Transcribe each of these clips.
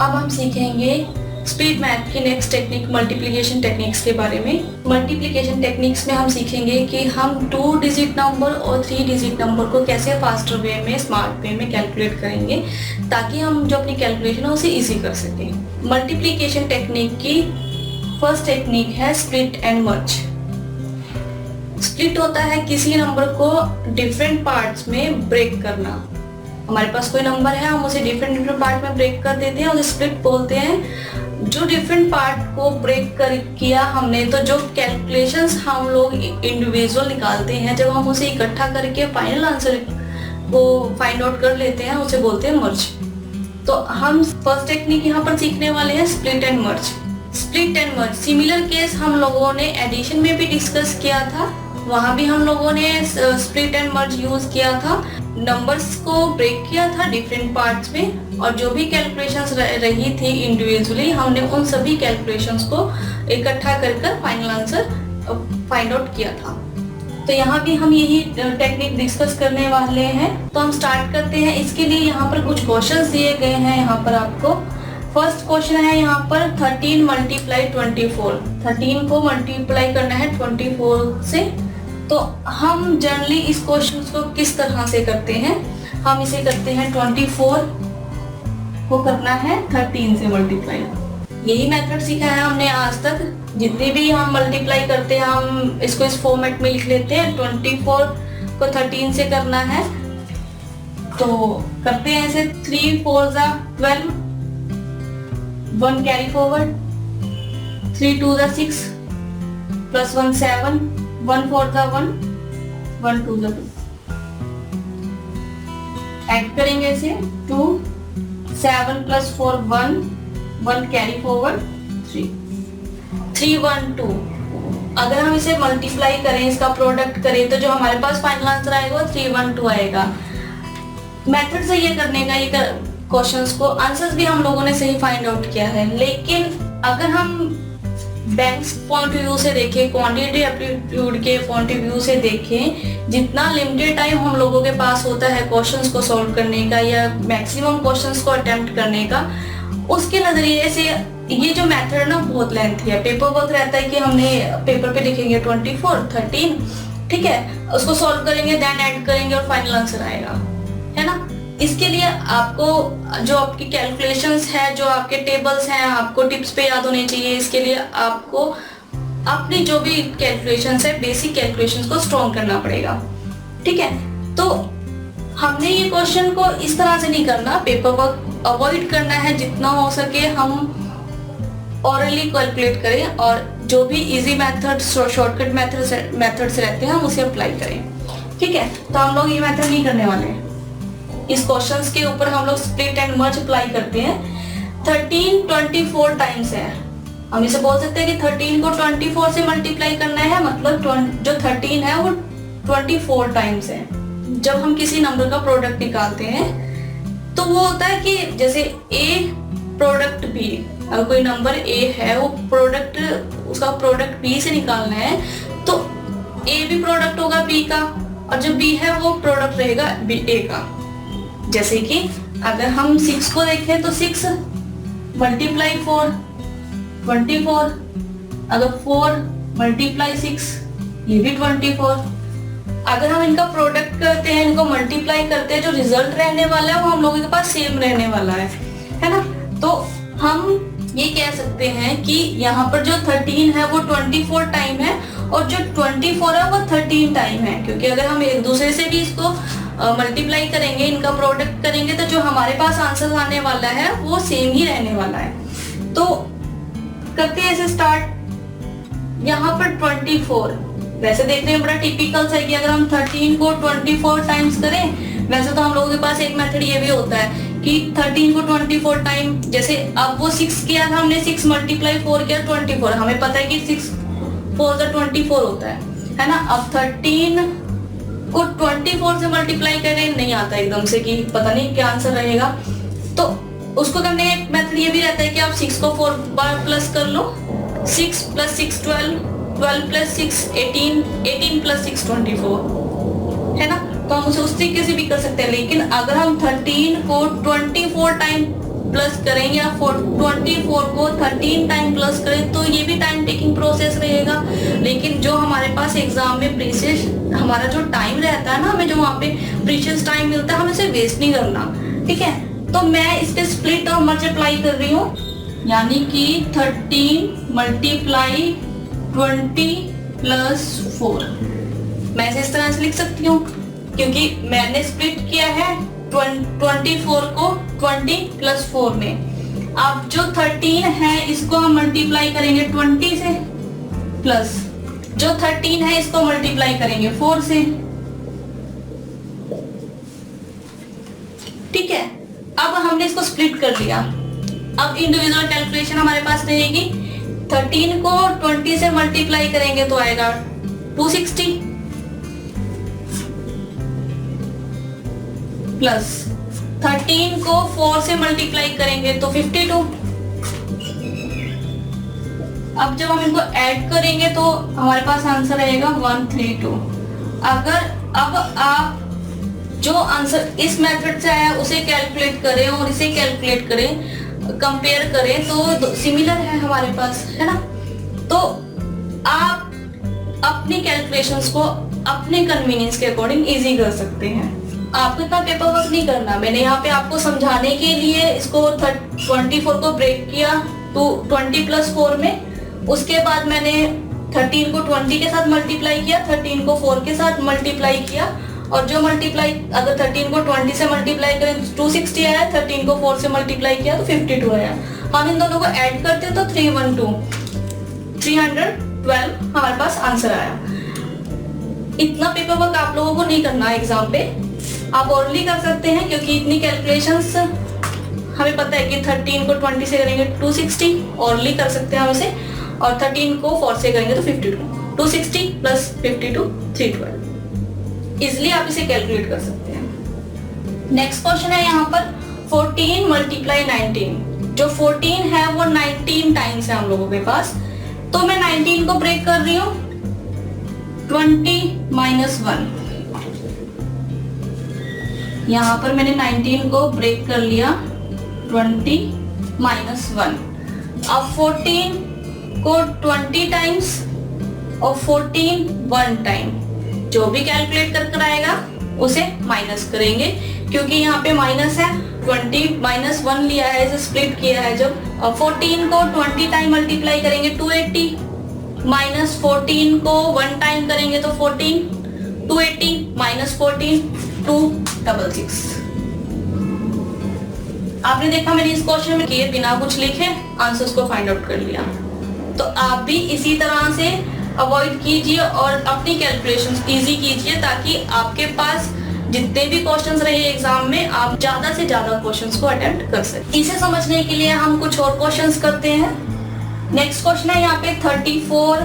अब हम सीखेंगे स्पीड मैथ की नेक्स्ट टेक्निक मल्टीप्लिकेशन टेक्निक्स के बारे में। मल्टीप्लिकेशन टेक्निक्स में हम सीखेंगे कि हम 2 डिजिट नंबर और 3 डिजिट नंबर को कैसे फास्टर वे में, स्मार्ट वे में कैलकुलेट करेंगे ताकि हम जो अपनी कैलकुलेशन है उसे इजी कर सकें। मल्टीप्लिकेशन टेक्निक की फर्स्ट टेक्निक है स्प्लिट एंड मर्ज। स्प्लिट होता है किसी नंबर को डिफरेंट पार्ट्स में ब्रेक करना। हमारे पास कोई नंबर है, हम उसे डिफरेंट पार्ट में ब्रेक कर देते हैं, उसे स्प्लिट बोलते हैं। जो डिफरेंट पार्ट को ब्रेक कर किया हमने, तो जो कैलकुलेशंस हम लोग इंडिविजुअल निकालते हैं, जब हम उसे इकट्ठा करके फाइनल आंसर को फाइंड आउट कर लेते हैं, उसे बोलते हैं मर्ज। तो हम फर्स्ट टेक्निक यहाँ पर सीखने वाले हैं split and merge. Split and merge similar case हम लोगों ने एडिशन में भी डिस्कस किया था, वहां भी हम लोगों ने स्प्लिट एंड मर्ज यूज किया था। नंबर्स को ब्रेक किया था डिफरेंट पार्ट्स में और जो भी कैलकुलेशंस रही थी इंडिविजुअली, हमने उन सभी कैलकुलेशंस को इकट्ठा कर फाइनल आंसर फाइंड आउट किया था। तो यहाँ भी हम यही टेक्निक डिस्कस करने वाले हैं। तो हम स्टार्ट करते हैं। इसके लिए यहाँ पर कुछ क्वेश्चंस दिए गए हैं। यहाँ पर आपको फर्स्ट क्वेश्चन है यहाँ पर 13 मल्टीप्लाई 24। 13 को मल्टीप्लाई करना है 24 से। तो हम जनरली इस क्वेश्चन को किस तरह से करते हैं, हम इसे करते हैं 24 को करना है 13 से मल्टीप्लाई। यही मेथड सीखा है हमने आज तक। जितनी भी हम मल्टीप्लाई करते हैं हम इसको इस फॉर्मेट में लिख लेते हैं। 24 को 13 से करना है तो करते हैं ऐसे। 3 4 जा 12, 1 कैरी फॉरवर्ड, 3 2 जा 6 प्लस 1 7, 1 4 जा 1, 1 2 जा 2। ऐड करेंगे ऐसे 2 7 प्लस 4 1, 1 कैरी फॉरवर्ड 3, 3 1 2। अगर हम इसे मल्टीप्लाई करें, इसका प्रोडक्ट करें, तो जो हमारे पास फाइनल आंसर आएगा वो 3 1 2 आएगा। मेथड से ये करने का, ये क्वेश्चंस को आंसर्स भी हम लोगों ने सही फाइंड आउट किया है। लेकिन अगर हम बैंक्स पॉइंट ऑफ व्यू से देखें, क्वांटिटी एप्टीट्यूड के पॉइंट ऑफ व्यू से देखें, जितना लिमिटेड टाइम हम लोगों के पास होता है क्वेश्चंस को सॉल्व करने का या मैक्सिमम क्वेश्चंस को अटेम्प्ट करने का, उसके नजरिए से ये जो मेथड ना बहुत लेंथी है। पेपर वर्क रहता है कि हमने पेपर पे लिखेंगे 24 13, ठीक है, उसको सॉल्व करेंगे, देन ऐड करेंगे और फाइनल आंसर आएगा, है ना। इसके लिए आपको जो आपकी कैलकुलेशंस है, जो आपके टेबल्स हैं, आपको टिप्स पे याद होने चाहिए। इसके लिए आपको अपनी जो भी कैलकुलेशंस है, बेसिक कैलकुलेशंस को स्ट्रॉन्ग करना पड़ेगा, ठीक है। तो हमने ये क्वेश्चन को इस तरह से नहीं करना, पेपर वर्क अवॉइड करना है। जितना हो सके हम ऑरली कैलकुलेट करें और जो भी इजी मेथड, शॉर्टकट मेथड्स रहते हैं हम उसे अप्लाई करें, ठीक है। तो हम लोग ये मेथड नहीं करने वाले हैं। इस क्वेश्चंस के ऊपर हम लोग स्प्लिट एंड मर्ज अप्लाई करते हैं। 13 24 टाइम्स है। हम इसे बोल सकते हैं कि 13 को 24 से मल्टीप्लाई करना है, मतलब जो 13 है वो 24 टाइम्स है। जब हम किसी नंबर का प्रोडक्ट निकालते हैं तो वो होता है कि जैसे A प्रोडक्ट B, अगर कोई नंबर A है, वो प्रोडक्ट, उसका प्रोडक्ट B से निकालना है, तो A भी प्रोडक्ट होगा B का और जो B है वो प्रोडक्ट रहेगा A का। जैसे कि अगर हम 6 को देखें तो 6 मल्टीप्लाई 4 24, अगर 4 मल्टीप्लाई 6 ये भी 24। अगर हम इनका प्रोडक्ट करते हैं, इनको मल्टीप्लाई करते हैं, जो रिजल्ट रहने वाला है वो हम लोगों के पास सेम रहने वाला है ना। तो हम ये कह सकते हैं कि यहाँ पर जो 13 है वो 24 टाइम है और जो 24 है वो 13 टाइम है, क्योंकि अगर हम एक दूसरे से भी इसको मल्टीप्लाई करेंगे, इनका प्रोडक्ट करेंगे, तो जो हमारे पास आंसर आने वाला है वो सेम ही रहने वाला है। तो करते हैं ऐसे स्टार्ट। यहाँ पर 24 वैसे देखने में बड़ा टिपिकल है कि अगर हम 13 को 24 टाइम्स करें, वैसे तो हम लोगों के पास एक मेथड ये भी होता है कि 13 को 24 टाइम, जैसे अब वो 6 किया था हमने, 6 मल्टीप्लाई 4 किया 24, हमें पता है कि 6 4 जा 24 होता है ना। अब 13 को 24 से मल्टीप्लाई करें, नहीं आता एकदम से कि पता नहीं क्या आंसर रहेगा। तो उसको करने का एक मेथड ये भी रहता है कि आप 6 को 4 बार प्लस कर लो। 6 प्लस 6 12, 12 प्लस 6 18, 18 प्लस 6 24, है ना। तो हम उसे उस तरीके से भी कर सकते हैं। लेकिन अगर हम 13 को 24 टाइम प्लस करें या 24 को 13 टाइम प्लस करें तो ये भी टाइम टेकिंग प्रोसेस रहेगा। लेकिन जो हमारे पास एग्जाम में प्रीशियस हमारा जो टाइम रहता है ना, हमें जो वहाँ पे प्रीशियस टाइम मिलता है, हमें इसे वेस्ट नहीं करना, ठीक है। तो मैं इस पे स्प्लिट और मल्टीप्लाई कर रही हूँ, यानी कि 13 मल्टीप्लाई 20 प्लस 4। मैं इसे इस तरह से लिख सकती हूँ क्योंकि मैंने स्प्लिट किया है 24 को 20 प्लस 4 में। अब जो 13 है इसको हम मल्टीप्लाई करेंगे 20 से, प्लस जो 13 है इसको मल्टीप्लाई करेंगे 4 से, ठीक है। अब हमने इसको स्प्लिट कर लिया। अब इंडिविजुअल कैलकुलेशन हमारे पास रहेगी। 13 को 20 से मल्टीप्लाई करेंगे तो आएगा 260, प्लस 13 को 4 से मल्टीप्लाई करेंगे तो 52। अब जब हम इनको ऐड करेंगे तो हमारे पास आंसर आएगा 132। अगर अब आप जो आंसर इस मेथड से आया उसे कैलकुलेट करें और इसे कैलकुलेट करें, कंपेयर करें तो सिमिलर है हमारे पास, है ना। तो आप अपनी कैलकुलेशंस को अपने कन्वीनियंस के अकॉर्डिंग इजी कर सकते हैं। आपको इतना पेपर वर्क नहीं करना। मैंने यहाँ पे आपको समझाने के लिए इसको 24 को ब्रेक किया तो 20 प्लस 4 में, उसके बाद मैंने 13 को 20 के साथ मल्टीप्लाई किया, 13 को 4 के साथ मल्टीप्लाई किया, और जो मल्टीप्लाई अगर 13 को 20 से मल्टीप्लाई करें 260 आया, 13 को 4 से मल्टीप्लाई किया तो 52 आया। हम इन दोनों को ऐड करते तो 312 हमारे पास आंसर आया। इतना पेपर वर्क आप लोगों को नहीं करना एग्जाम पे, आप ओरली कर सकते हैं क्योंकि इतनी कैलकुलेशंस हमें पता है कि 13 को 20 से करेंगे 260, ओरली कर सकते हैं हम इसे, और 13 को 4 से करेंगे तो 52, 260 प्लस 52 312। इसलिए आप इसे कैलकुलेट कर सकते हैं। नेक्स्ट क्वेश्चन है यहाँ पर 14 मल्टीप्लाई 19। जो 14 है वो 19 टाइम्स है हम लोगों के पास, तो मैं 19 को ब्रेक कर रही हूँ 20 माइनस 1। यहाँ पर मैंने 19 को ब्रेक कर लिया 20 माइनस 1। अब 14 को 20 टाइम्स और 14 1 टाइम, जो भी कैलकुलेट कर आएगा उसे माइनस करेंगे क्योंकि यहाँ पे माइनस है। 20 माइनस 1 लिया है, इसे स्प्लिट किया है जब। और 14 को 20 टाइम मल्टीप्लाई करेंगे 280, माइनस 14 को 1 टाइम करेंगे तो 14, 280 माइनस 14 266। आपने देखा मैंने इस क्वेश्चन में किए बिना कुछ लिखे आंसर्स को फाइंड आउट कर लिया। तो आप भी इसी तरह से अवॉइड कीजिए और अपनी कैलकुलेशंस इजी कीजिए ताकि आपके पास जितने भी क्वेश्चंस रहे एग्जाम में आप ज्यादा से ज्यादा क्वेश्चंस को अटेम्प्ट कर सकें। इसे समझने के लिए हम कुछ और क्वेश्चंस करते हैं। नेक्स्ट क्वेश्चन है यहाँ पे 34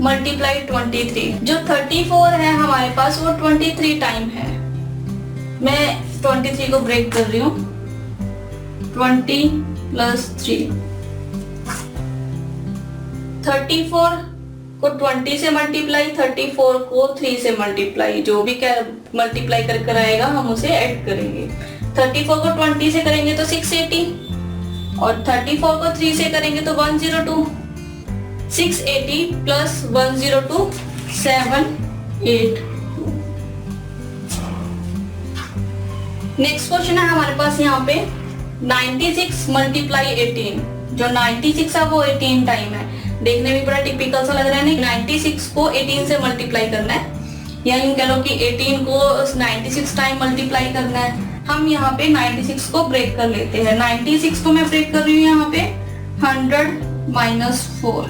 मल्टीप्लाई 23। जो 34 है हमारे पास वो 23 टाइम है। मैं 23 को ब्रेक कर रही हूँ 20 प्लस 3। 34 को 20 से मल्टीप्लाई, 34 को 3 से मल्टीप्लाई, जो भी मल्टीप्लाई कर आएगा हम उसे ऐड करेंगे। 34 को 20 से करेंगे तो 680 और 34 को 3 से करेंगे तो 102। 680 प्लस 102 782। नेक्स्ट क्वेश्चन है हमारे पास यहाँ पे 96 मल्टीप्लाई 18। जो 96 है वो 18 टाइम है। देखने में बड़ा टिपिकल सा लग रहा है नहीं। 96 को 18 से मल्टीप्लाई करना है, या यूं कह लो कि 18 को 96 टाइम मल्टीप्लाई करना है। हम यहाँ पे 96 को ब्रेक कर लेते हैं। 96 को मैं ब्रेक कर रही हूँ यहाँ पे 100 माइनस 4।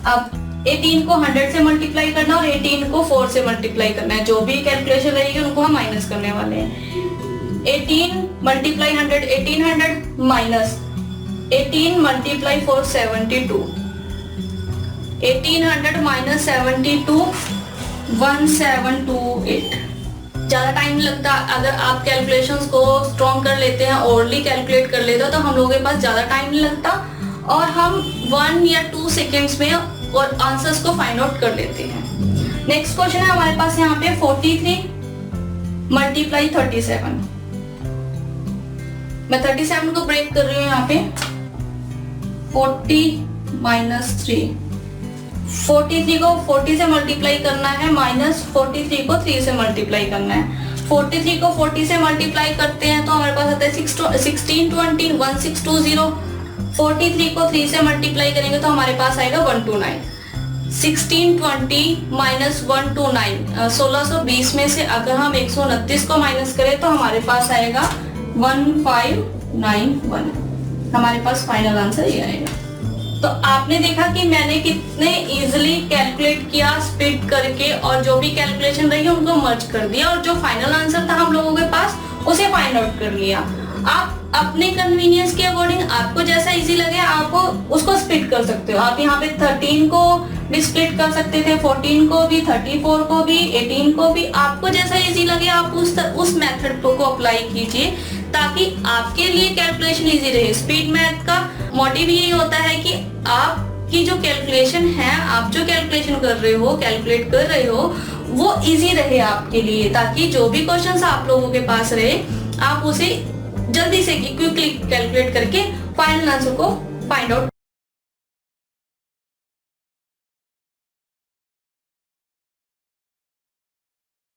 अब 18 को 100 से मल्टीप्लाई करना और 18 को 4 से मल्टीप्लाई करना है। जो भी कैलकुलेशन रहेगी उनको हम माइनस करने वाले हैं। 18 मल्टीप्लाई 100 1800 माइनस 18 मल्टीप्लाई 4 72। 1800 माइनस 72 1728। ज्यादा टाइम लगता। अगर आप कैलकुलेशंस को स्ट्रॉन्ग कर लेते हैं, ओरली कैलकुलेट कर लेते हो तो हम लोगों के पास ज्यादा टाइम नहीं लगता और हम 1 या 2 सेकेंड्स में और आंसर्स को फाइंड आउट कर लेते हैं। नेक्स्ट क्वेश्चन है हमारे पास यहाँ पे 43 मल्टीप्लाई 37। मैं 37 को ब्रेक कर रही हूँ यहाँ पे, 40 माइनस 3, 43 को 40 से मल्टीप्लाई करना है, माइनस 43 को 3 से मल्टीप्लाई करना है। 43 को 40 से मल्टीप्लाई करते हैं तो हमारे पास आता है 1620, 1620। 43 को 3 से मल्टीप्लाई करेंगे तो हमारे पास आएगा 129। 1620 माइनस 129, 1620 में से अगर हम 129 को माइनस करें तो हमारे पास आएगा 1591। हमारे पास फाइनल आंसर ये आएगा। तो आपने देखा कि मैंने कितने इजीली कैलकुलेट किया स्प्लिट करके, और जो भी कैलकुलेशन रही उनको मर्ज कर दिया, और जो फाइनल आंसर था हम लोगों के पास उसे फाइंड आउट कर लिया। आप अपने कन्वीनियंस के अकॉर्डिंग आपको जैसा इजी लगे आप उसको स्प्लिट कर सकते हो। आप यहाँ पे 13 को भी स्प्लिट कर सकते थे, 14 को भी, 34 को भी, 18 को भी, आपको जैसा इजी लगे आप उस मेथड को अप्लाई कीजिए ताकि आपके लिए कैलकुलेशन इजी रहे। स्पीड मैथ का मोटिव यही होता है कि आपकी जो कैलकुलेशन है, आप जो कैलकुलेशन कर रहे हो, कैलकुलेट कर रहे हो, वो इजी रहे आपके लिए, ताकि जो भी क्वेश्चंस आप लोगों के पास रहे आप उसे जल्दी से क्विकली कैलकुलेट करके फाइनल आंसर को फाइंड आउट